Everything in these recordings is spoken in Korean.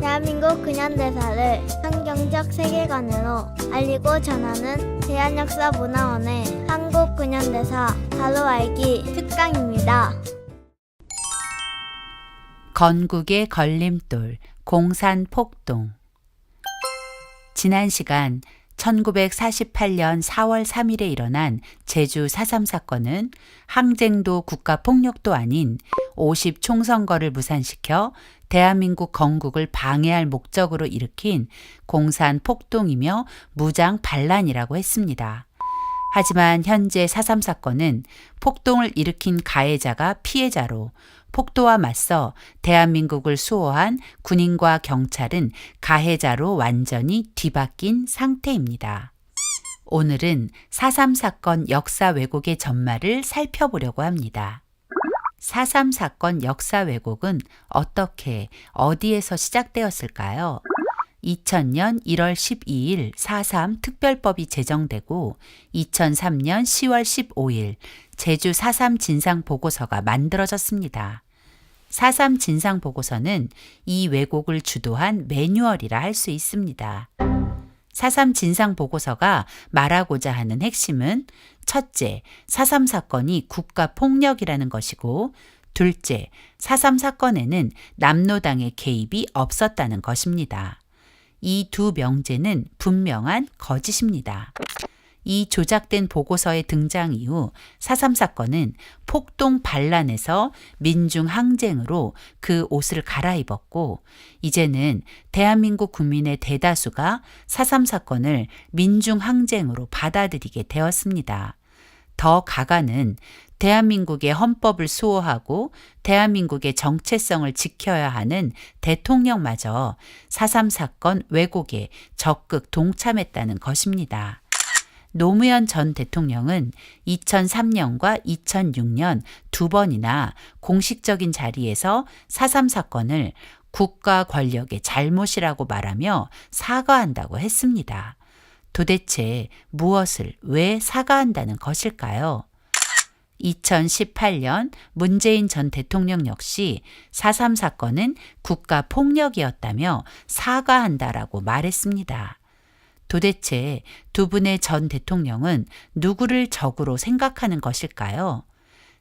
대한민국 근현대사를 환경적 세계관으로 알리고 전하는 대한역사문화원의 한국 근현대사 바로 알기 특강입니다. 건국의 걸림돌, 공산폭동. 지난 시간 1948년 4월 3일에 일어난 제주 4.3 사건은 항쟁도 국가폭력도 아닌 50 총선거를 무산시켜 대한민국 건국을 방해할 목적으로 일으킨 공산폭동이며 무장 반란이라고 했습니다. 하지만 현재 4.3 사건은 폭동을 일으킨 가해자가 피해자로 폭도와 맞서 대한민국을 수호한 군인과 경찰은 가해자로 완전히 뒤바뀐 상태입니다. 오늘은 4.3 사건 역사 왜곡의 전말을 살펴보려고 합니다. 4.3 사건 역사 왜곡은 어떻게, 어디에서 시작되었을까요? 2000년 1월 12일 4.3 특별법이 제정되고 2003년 10월 15일 제주 4.3 진상보고서가 만들어졌습니다. 4.3 진상보고서는 이 왜곡을 주도한 매뉴얼이라 할 수 있습니다. 4.3 진상보고서가 말하고자 하는 핵심은 첫째, 4.3 사건이 국가폭력이라는 것이고 둘째, 4.3 사건에는 남노당의 개입이 없었다는 것입니다. 이 두 명제는 분명한 거짓입니다. 이 조작된 보고서의 등장 이후 4.3 사건은 폭동 반란에서 민중 항쟁으로 그 옷을 갈아입었고 이제는 대한민국 국민의 대다수가 4.3 사건을 민중 항쟁으로 받아들이게 되었습니다. 더 가가는 대한민국의 헌법을 수호하고 대한민국의 정체성을 지켜야 하는 대통령마저 4.3 사건 왜곡에 적극 동참했다는 것입니다. 노무현 전 대통령은 2003년과 2006년 두 번이나 공식적인 자리에서 4.3 사건을 국가 권력의 잘못이라고 말하며 사과한다고 했습니다. 도대체 무엇을 왜 사과한다는 것일까요? 2018년 문재인 전 대통령 역시 4.3 사건은 국가 폭력이었다며 사과한다라고 말했습니다. 도대체 두 분의 전 대통령은 누구를 적으로 생각하는 것일까요?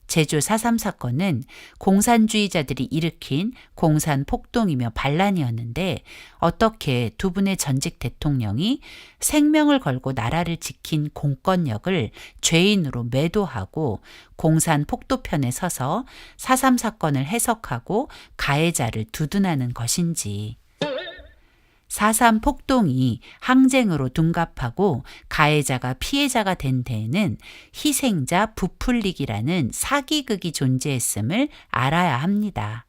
제주 4.3 사건은 공산주의자들이 일으킨 공산폭동이며 반란이었는데 어떻게 두 분의 전직 대통령이 생명을 걸고 나라를 지킨 공권력을 죄인으로 매도하고 공산폭도 편에 서서 4.3 사건을 해석하고 가해자를 두둔하는 것인지. 4.3 폭동이 항쟁으로 둔갑하고 가해자가 피해자가 된 데에는 희생자 부풀리기라는 사기극이 존재했음을 알아야 합니다.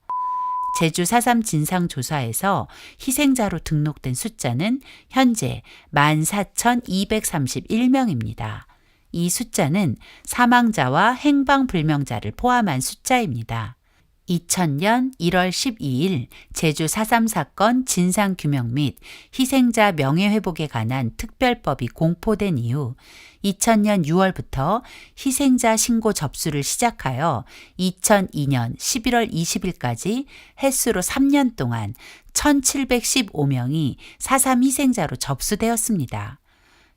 제주 4.3 진상조사에서 희생자로 등록된 숫자는 현재 14,231명입니다. 이 숫자는 사망자와 행방불명자를 포함한 숫자입니다. 2000년 1월 12일 제주 4.3 사건 진상규명 및 희생자 명예회복에 관한 특별법이 공포된 이후 2000년 6월부터 희생자 신고 접수를 시작하여 2002년 11월 20일까지 횟수로 3년 동안 1715명이 4.3 희생자로 접수되었습니다.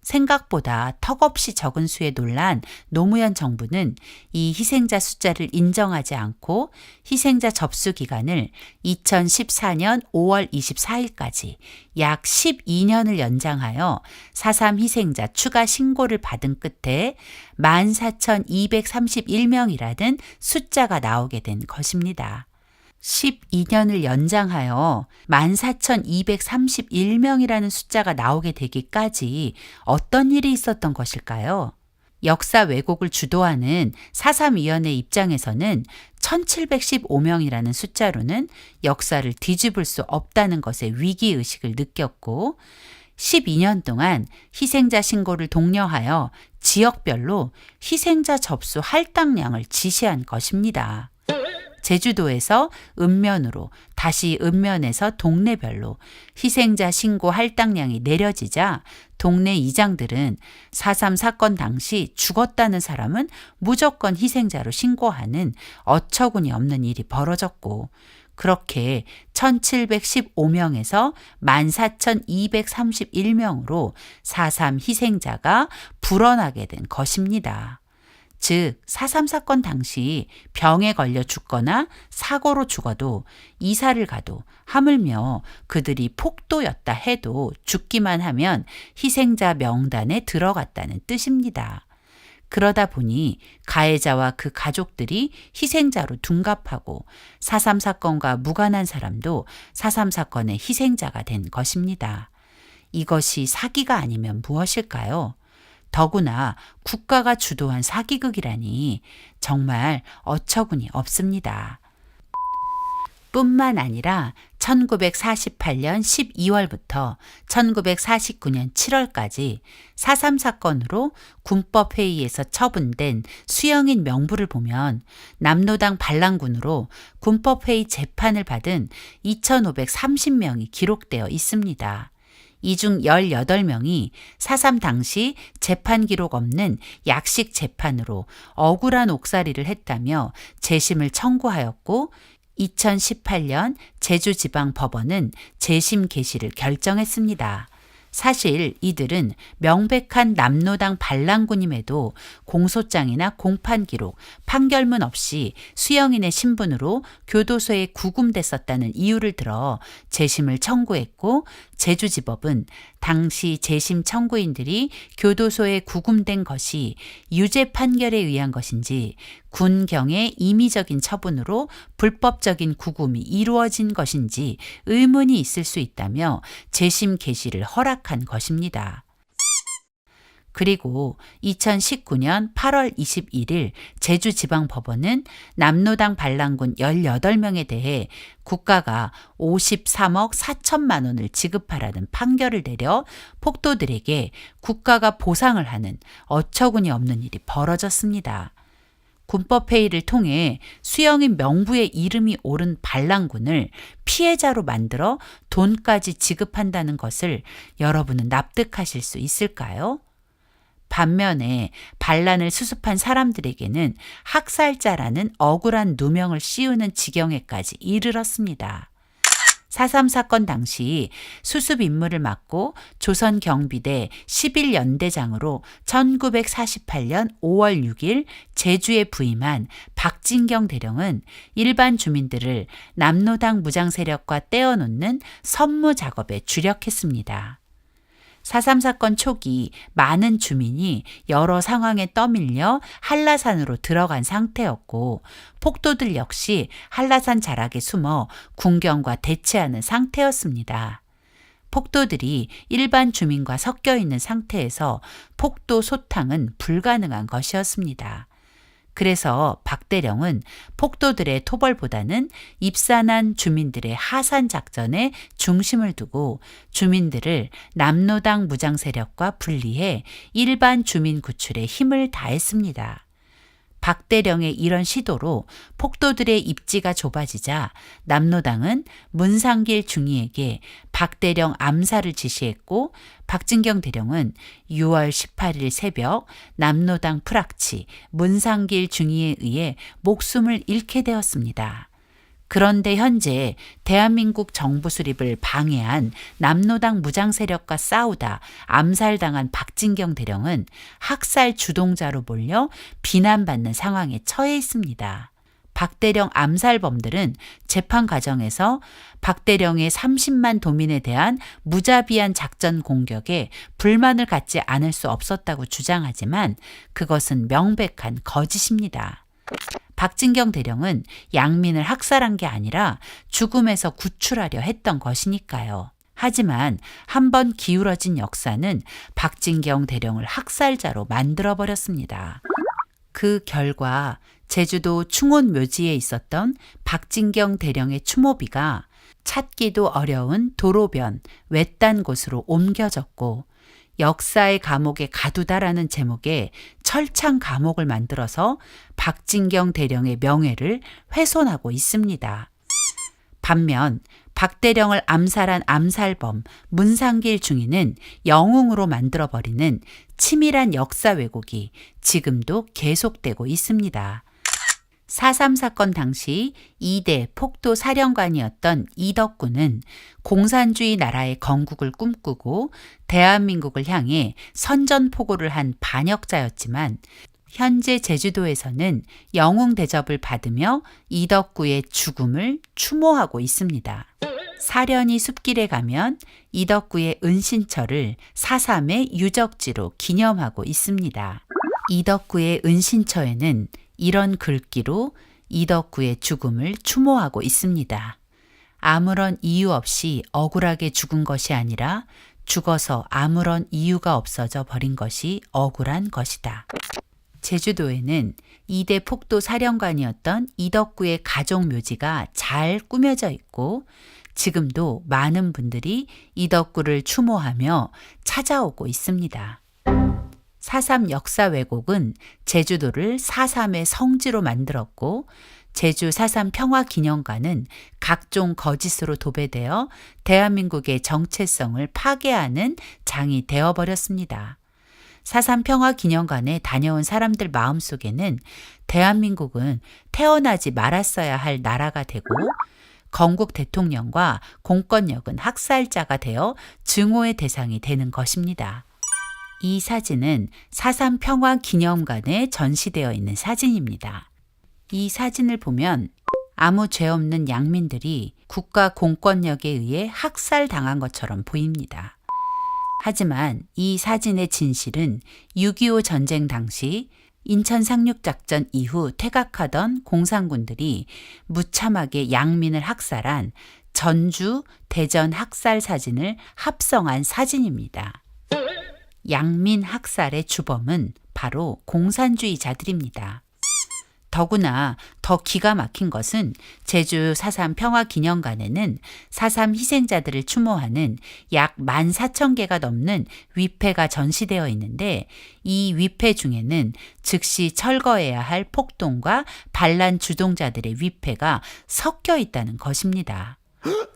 생각보다 턱없이 적은 수에 놀란 노무현 정부는 이 희생자 숫자를 인정하지 않고 희생자 접수 기간을 2014년 5월 24일까지 약 12년을 연장하여 4.3 희생자 추가 신고를 받은 끝에 14,231명이라는 숫자가 나오게 된 것입니다. 12년을 연장하여 14,231명이라는 숫자가 나오게 되기까지 어떤 일이 있었던 것일까요? 역사 왜곡을 주도하는 4.3위원회 입장에서는 1715명이라는 숫자로는 역사를 뒤집을 수 없다는 것에 위기의식을 느꼈고 12년 동안 희생자 신고를 독려하여 지역별로 희생자 접수 할당량을 지시한 것입니다. 제주도에서 읍면으로 다시 읍면에서 동네별로 희생자 신고 할당량이 내려지자 동네 이장들은 4.3 사건 당시 죽었다는 사람은 무조건 희생자로 신고하는 어처구니 없는 일이 벌어졌고 그렇게 1715명에서 14,231명으로 4.3 희생자가 불어나게 된 것입니다. 즉, 4.3 사건 당시 병에 걸려 죽거나 사고로 죽어도 이사를 가도 하물며 그들이 폭도였다 해도 죽기만 하면 희생자 명단에 들어갔다는 뜻입니다. 그러다 보니 가해자와 그 가족들이 희생자로 둔갑하고 4.3 사건과 무관한 사람도 4.3 사건의 희생자가 된 것입니다. 이것이 사기가 아니면 무엇일까요? 더구나 국가가 주도한 사기극이라니 정말 어처구니 없습니다. 뿐만 아니라 1948년 12월부터 1949년 7월까지 4.3 사건으로 군법회의에서 처분된 수영인 명부를 보면 남로당 반란군으로 군법회의 재판을 받은 2,530명이 기록되어 있습니다. 이 중 18명이 4.3 당시 재판 기록 없는 약식 재판으로 억울한 옥살이를 했다며 재심을 청구하였고 2018년 제주지방법원은 재심 개시를 결정했습니다. 사실 이들은 명백한 남로당 반란군임에도 공소장이나 공판 기록, 판결문 없이 수영인의 신분으로 교도소에 구금됐었다는 이유를 들어 재심을 청구했고 제주지법은 당시 재심 청구인들이 교도소에 구금된 것이 유죄 판결에 의한 것인지 군경의 임의적인 처분으로 불법적인 구금이 이루어진 것인지 의문이 있을 수 있다며 재심 개시를 허락한 것입니다. 그리고 2019년 8월 21일 제주지방법원은 남로당 반란군 18명에 대해 국가가 53억 4천만 원을 지급하라는 판결을 내려 폭도들에게 국가가 보상을 하는 어처구니 없는 일이 벌어졌습니다. 군법회의를 통해 수영인 명부에 이름이 오른 반란군을 피해자로 만들어 돈까지 지급한다는 것을 여러분은 납득하실 수 있을까요? 반면에 반란을 수습한 사람들에게는 학살자라는 억울한 누명을 씌우는 지경에까지 이르렀습니다. 4.3 사건 당시 수습 임무를 맡고 조선경비대 11연대장으로 1948년 5월 6일 제주에 부임한 박진경 대령은 일반 주민들을 남로당 무장세력과 떼어놓는 선무 작업에 주력했습니다. 4.3 사건 초기 많은 주민이 여러 상황에 떠밀려 한라산으로 들어간 상태였고 폭도들 역시 한라산 자락에 숨어 군경과 대치하는 상태였습니다. 폭도들이 일반 주민과 섞여 있는 상태에서 폭도 소탕은 불가능한 것이었습니다. 그래서 박대령은 폭도들의 토벌보다는 입산한 주민들의 하산 작전에 중심을 두고 주민들을 남로당 무장 세력과 분리해 일반 주민 구출에 힘을 다했습니다. 박대령의 이런 시도로 폭도들의 입지가 좁아지자 남로당은 문상길 중위에게 박대령 암살을 지시했고 박진경 대령은 6월 18일 새벽 남로당 프락치 문상길 중위에 의해 목숨을 잃게 되었습니다. 그런데 현재 대한민국 정부 수립을 방해한 남로당 무장 세력과 싸우다 암살당한 박진경 대령은 학살 주동자로 몰려 비난받는 상황에 처해 있습니다. 박대령 암살범들은 재판 과정에서 박대령의 30만 도민에 대한 무자비한 작전 공격에 불만을 갖지 않을 수 없었다고 주장하지만 그것은 명백한 거짓입니다. 박진경 대령은 양민을 학살한 게 아니라 죽음에서 구출하려 했던 것이니까요. 하지만 한번 기울어진 역사는 박진경 대령을 학살자로 만들어버렸습니다. 그 결과 제주도 충원 묘지에 있었던 박진경 대령의 추모비가 찾기도 어려운 도로변 외딴 곳으로 옮겨졌고 역사의 감옥에 가두다라는 제목의 철창 감옥을 만들어서 박진경 대령의 명예를 훼손하고 있습니다. 반면 박대령을 암살한 암살범 문상길 중위는 영웅으로 만들어버리는 치밀한 역사 왜곡이 지금도 계속되고 있습니다. 4.3 사건 당시 2대 폭도 사령관이었던 이덕구는 공산주의 나라의 건국을 꿈꾸고 대한민국을 향해 선전포고를 한 반역자였지만 현재 제주도에서는 영웅 대접을 받으며 이덕구의 죽음을 추모하고 있습니다. 사련이 숲길에 가면 이덕구의 은신처를 4.3의 유적지로 기념하고 있습니다. 이덕구의 은신처에는 이런 글귀로 이덕구의 죽음을 추모하고 있습니다. 아무런 이유 없이 억울하게 죽은 것이 아니라 죽어서 아무런 이유가 없어져 버린 것이 억울한 것이다. 제주도에는 2대 폭도 사령관이었던 이덕구의 가족 묘지가 잘 꾸며져 있고 지금도 많은 분들이 이덕구를 추모하며 찾아오고 있습니다. 4.3 역사 왜곡은 제주도를 4.3의 성지로 만들었고 제주 4.3 평화기념관은 각종 거짓으로 도배되어 대한민국의 정체성을 파괴하는 장이 되어버렸습니다. 4.3 평화기념관에 다녀온 사람들 마음속에는 대한민국은 태어나지 말았어야 할 나라가 되고 건국 대통령과 공권력은 학살자가 되어 증오의 대상이 되는 것입니다. 이 사진은 4.3 평화기념관에 전시되어 있는 사진입니다. 이 사진을 보면 아무 죄 없는 양민들이 국가 공권력에 의해 학살당한 것처럼 보입니다. 하지만 이 사진의 진실은 6.25 전쟁 당시 인천 상륙작전 이후 퇴각하던 공산군들이 무참하게 양민을 학살한 전주, 대전 학살 사진을 합성한 사진입니다. 양민 학살의 주범은 바로 공산주의자들입니다. 더구나 더 기가 막힌 것은 제주 4.3 평화기념관에는 4.3 희생자들을 추모하는 약 14,000개가 넘는 위패가 전시되어 있는데 이 위패 중에는 즉시 철거해야 할 폭동과 반란 주동자들의 위패가 섞여 있다는 것입니다.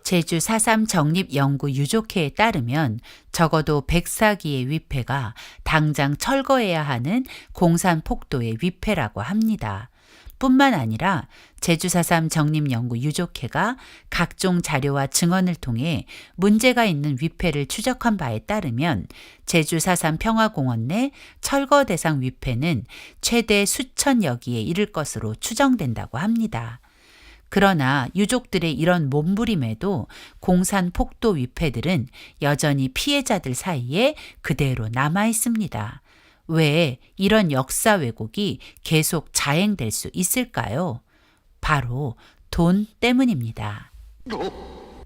제주 4.3 정립연구 유족회에 따르면 적어도 104기의 위패가 당장 철거해야 하는 공산폭도의 위패라고 합니다. 뿐만 아니라 제주 4.3 정립연구 유족회가 각종 자료와 증언을 통해 문제가 있는 위패를 추적한 바에 따르면 제주 4.3 평화공원 내 철거 대상 위패는 최대 수천여 기에 이를 것으로 추정된다고 합니다. 그러나 유족들의 이런 몸부림에도 공산 폭도 위패들은 여전히 피해자들 사이에 그대로 남아 있습니다. 왜 이런 역사 왜곡이 계속 자행될 수 있을까요? 바로 돈 때문입니다.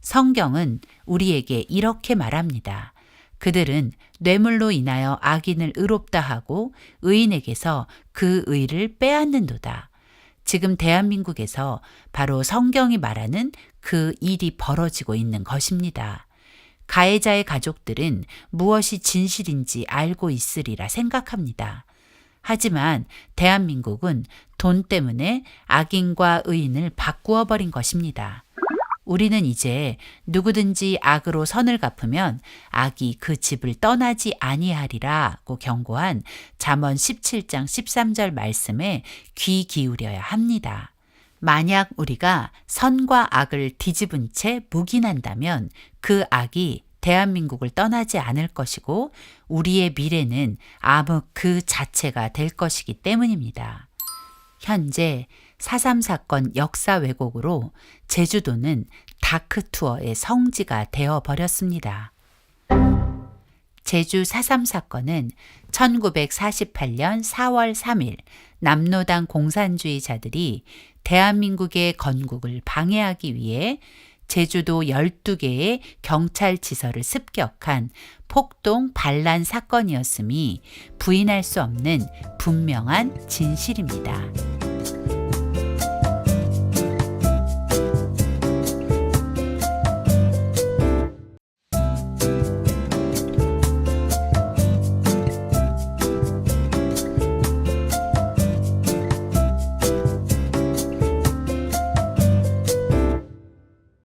성경은 우리에게 이렇게 말합니다. 그들은 뇌물로 인하여 악인을 의롭다 하고 의인에게서 그 의를 빼앗는도다. 지금 대한민국에서 바로 성경이 말하는 그 일이 벌어지고 있는 것입니다. 가해자의 가족들은 무엇이 진실인지 알고 있으리라 생각합니다. 하지만 대한민국은 돈 때문에 악인과 의인을 바꾸어 버린 것입니다. 우리는 이제 누구든지 악으로 선을 갚으면 악이 그 집을 떠나지 아니하리라고 경고한 잠언 17장 13절 말씀에 귀 기울여야 합니다. 만약 우리가 선과 악을 뒤집은 채 묵인한다면 그 악이 대한민국을 떠나지 않을 것이고 우리의 미래는 암흑 그 자체가 될 것이기 때문입니다. 현재 4.3 사건 역사 왜곡으로 제주도는 다크투어의 성지가 되어버렸습니다. 제주 4.3 사건은 1948년 4월 3일 남로당 공산주의자들이 대한민국의 건국을 방해하기 위해 제주도 12개의 경찰지서를 습격한 폭동 반란 사건이었음이 부인할 수 없는 분명한 진실입니다.